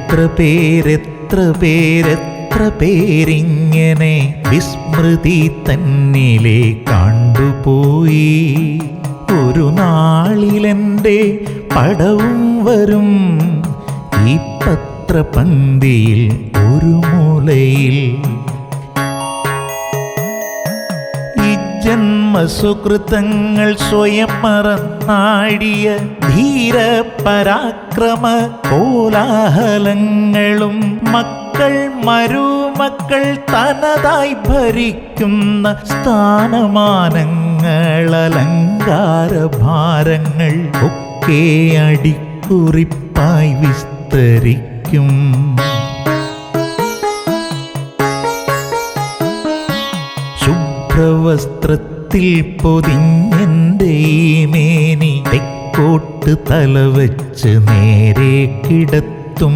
എത്ര പേരിങ്ങനെ വിസ്മൃതി തന്നിലെ കണ്ടുപോയി. ഒരു നാളിലെൻ്റെ പടവും വരും ഈ പത്രപന്തിയിൽ ഒരു മൂലയിൽ. ഈ ജന്മസുകൃതങ്ങൾ സ്വയം മറന്നാടിയ ധീരപരാക്രമ കോലാഹലങ്ങളും മക്കൾ മരുമക്കൾ തനതായി ഭരിക്കുന്ന സ്ഥാനമാനങ്ങൾ അലങ്കാരഭാരങ്ങൾ ഒക്കെ അടിക്കുറിപ്പായി വിസ്തരിക്കും. ശുഭ്രവസ്ത്രത്തിൽ പൊതിഞ്ഞെൻ്റെ ഈ മേനി തെക്കോട്ട് തലവച്ച് നേരെ കിടത്തും.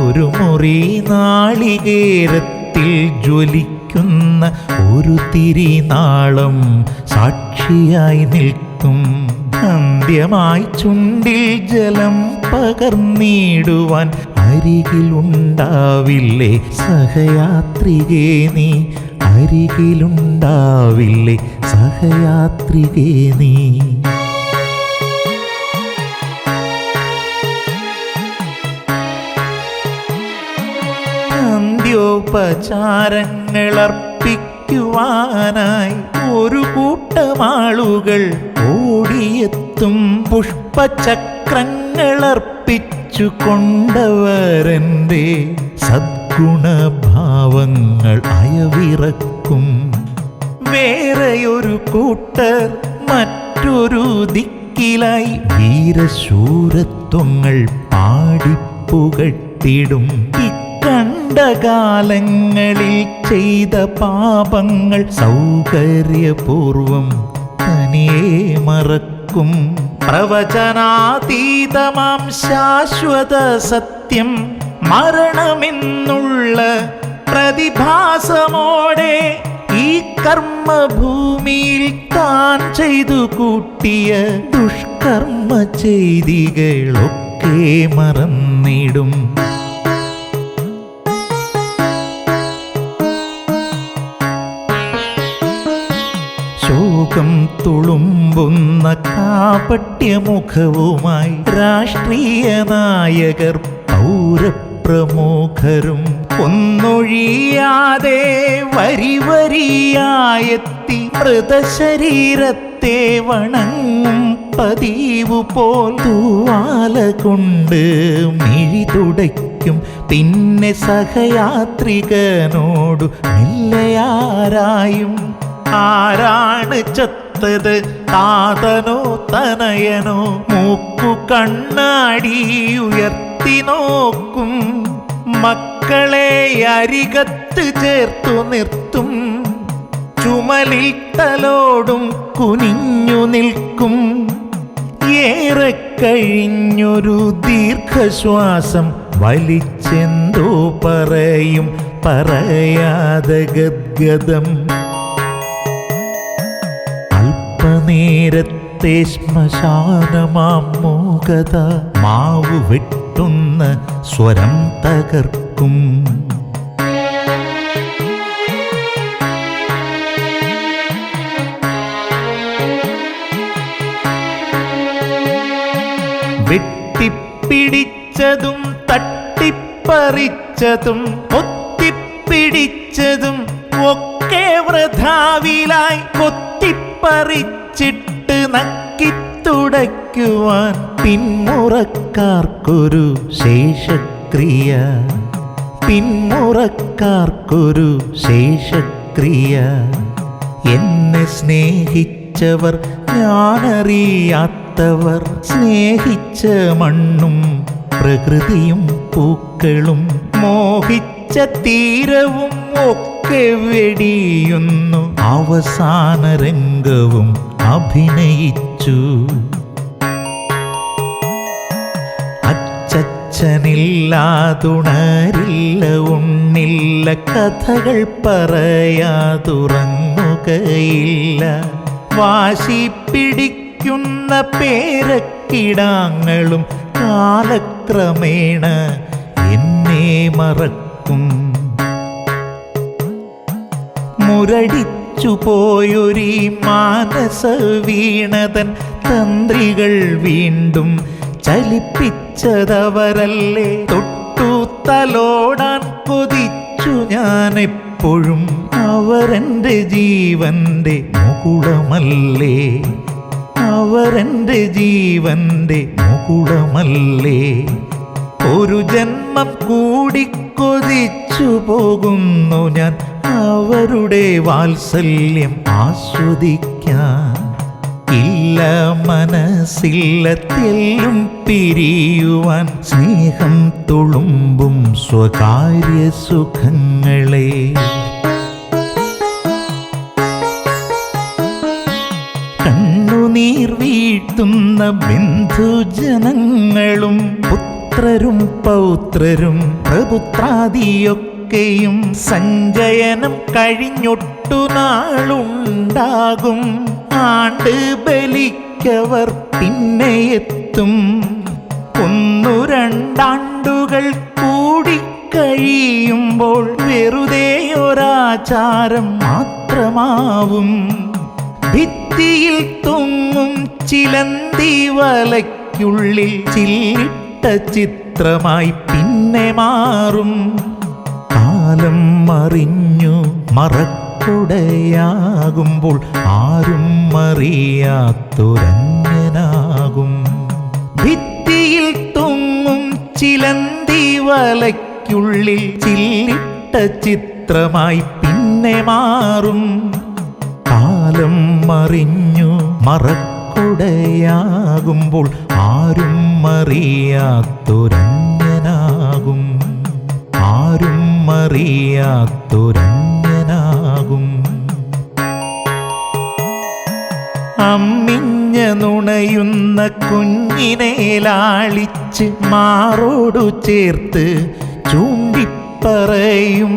ഒരു മുറി നാളികേരത്തിൽ ജ്വലിക്കുന്ന ഒരു തിരിനാളം സാക്ഷിയായി നിൽക്കും. അന്ത്യമായി ചുണ്ടിൽ ജലം പകർന്നിടുവാൻ അരികിലുണ്ടാവില്ലേ സഹയാത്രികേ നീ, അരികിലുണ്ടാവില്ലേ സഹയാത്രികേ നീ. അന്ത്യോപചാരങ്ങളർപ്പിക്കുവാനായി ഒരു കൂട്ടമാളുകൾ ഓടിയെത്തും. പുഷ്പചക്രങ്ങളർപ്പിച്ചു കൊണ്ടവരെൻ്റെ സദ്ഗുണഭാവങ്ങൾ അയവിറക്കും. വേറെയൊരു കൂട്ടർ മറ്റൊരു ദിക്കിലായി വീരശൂരത്വങ്ങൾ പാടിപ്പുകട്ടിടും. കണ്ടകാലങ്ങളിൽ ചെയ്ത പാപങ്ങൾ സൗകര്യപൂർവം തനിയെ മറക്കും. പ്രവചനാതീതമാം ശാശ്വത സത്യം മരണമെന്നുള്ള പ്രതിഭാസമോടെ ഈ കർമ്മഭൂമിയിൽ താൻ ചെയ്തു കൂട്ടിയ ദുഷ്കർമ്മ ചെയ്തികളൊക്കെ മറന്നിടും. ശോകം തുളുമ്പുന്ന കാപട്യമുഖവുമായി രാഷ്ട്രീയ നായകർ പൗരപ്രമുഖരും ഒന്നൊഴിയാതെ വരിവരിയായെത്തി മൃതശരീരത്തെ വണങ്ങും പതിവു പോൽ തൂവാല കൊണ്ട് മിഴി തുടയ്ക്കും. പിന്നെ സഹയാത്രികനോടു മെല്ലയാരായും ആരാണ് ചത്തത്, താതനോ തനയനോ, മൂക്കു കണ്ണാടി ഉയർത്തി നോക്കും. മക്കളെ അരികത്ത് ചേർത്തു നിർത്തും. ചുമലിൽ തലോടും കുനിഞ്ഞു നിൽക്കും. ഏറെ കഴിഞ്ഞൊരു ദീർഘശ്വാസം വലിച്ചെന്തോ പറയും പറയാതെ ഗദ്ഗദം. നേരത്തെ ശ്മശാനമാം മൂകത മാവു വെട്ടുന്ന സ്വരം തകർക്കും. വെട്ടിപ്പിടിച്ചതും തട്ടിപ്പറിച്ചതും ഒത്തിപ്പിടിച്ചതും ഒക്കെ വൃഥാവിലായി കൊത്തിപ്പറിച്ചിട്ട് നക്കിത്തുടയ്ക്കുവാൻ പിന്മുറക്കാർക്കൊരു ശേഷക്രിയ, പിന്മുറക്കാർക്കൊരു ശേഷക്രിയ. എന്നെ സ്നേഹിച്ചവർ ഞാനറിയാത്തവർ സ്നേഹിച്ച മണ്ണും പ്രകൃതിയും പൂക്കളും മോഹിച്ച തീരവും ഒക്കെ വെടിയുന്നു. അവസാന രംഗവും അഭിനയിച്ചു. അച്ഛനില്ലാതുണരില്ല ഉണ്ണില്ല, കഥകൾ പറയാതുറങ്ങുകയില്ല. വാശി പിടിക്കുന്ന പേരക്കിടാങ്ങളും കാലക്രമേണ മറക്കും. മുരടിച്ചു പോയൊരീ മാനസ വീണതൻ തന്ത്രികൾ വീണ്ടും ചലിപ്പിച്ചതവരല്ലേ. തൊട്ടു തലോടാൻ കൊതിച്ചു ഞാൻ എപ്പോഴും, അവരെൻ്റെ ജീവന്റെ മുകുളമല്ലേ, അവരെൻ്റെ ജീവന്റെ മുകുളമല്ലേ. ഒരു ജന്മം കൂടി കൊതിച്ചു പോകുന്നു ഞാൻ അവരുടെ വാത്സല്യം ആസ്വദിക്കാൻ. ഇല്ല മനസ്സില്ല തെല്ലും പിരിയുവാൻ സ്നേഹം തുളുമ്പും സ്വകാര്യ സുഖങ്ങളെ. കണ്ണുനീർ വീഴ്ത്തുന്ന ബന്ധുജനങ്ങളും പുത്രരും പൗത്രരും പ്രപുത്രാദിയൊക്കെയും സഞ്ചയനം കഴിഞ്ഞൊട്ടു നാളുണ്ടാകും. ആണ്ട് ബലിക്കവർ പിന്നെ എത്തും. 1-2 കൂടി കഴിയുമ്പോൾ വെറുതെ ഒരാചാരം മാത്രമാവും. ഭിത്തിയിൽ തൊങ്ങും ചിലന്തി വലയ്ക്കുള്ളിൽ ചില്ലിട്ട ചിത്രമായി പിന്നെ മാറും. കാലം മറിഞ്ഞു മറക്കുടയാകുമ്പോൾ ആരും അറിയാത്തൊരന്യനാകും. ഭിത്തിയിൽ തൊങ്ങും ചിലന്തി വലയ്ക്കുള്ളിൽ ചില്ലിട്ട ചിത്രമായി പിന്നെ മാറും. കാലം മറിഞ്ഞു മറക്കുടയാകുമ്പോൾ ആരും അറിയാത്തൊരന്യനാകും, ആരും അറിയാത്തൊരന്യനാകും. അമ്മിഞ്ഞ നുണയുന്ന കുഞ്ഞിനെ ലാളിച്ച് മാറോടു ചേർത്ത് ചൂണ്ടിപ്പറയും,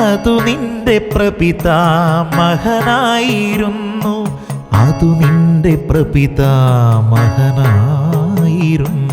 അതു നിന്റെ പ്രപിതാമഹനായിരുന്നു, അതു നിന്റെ പ്രപിതാമഹനായിരുന്നു.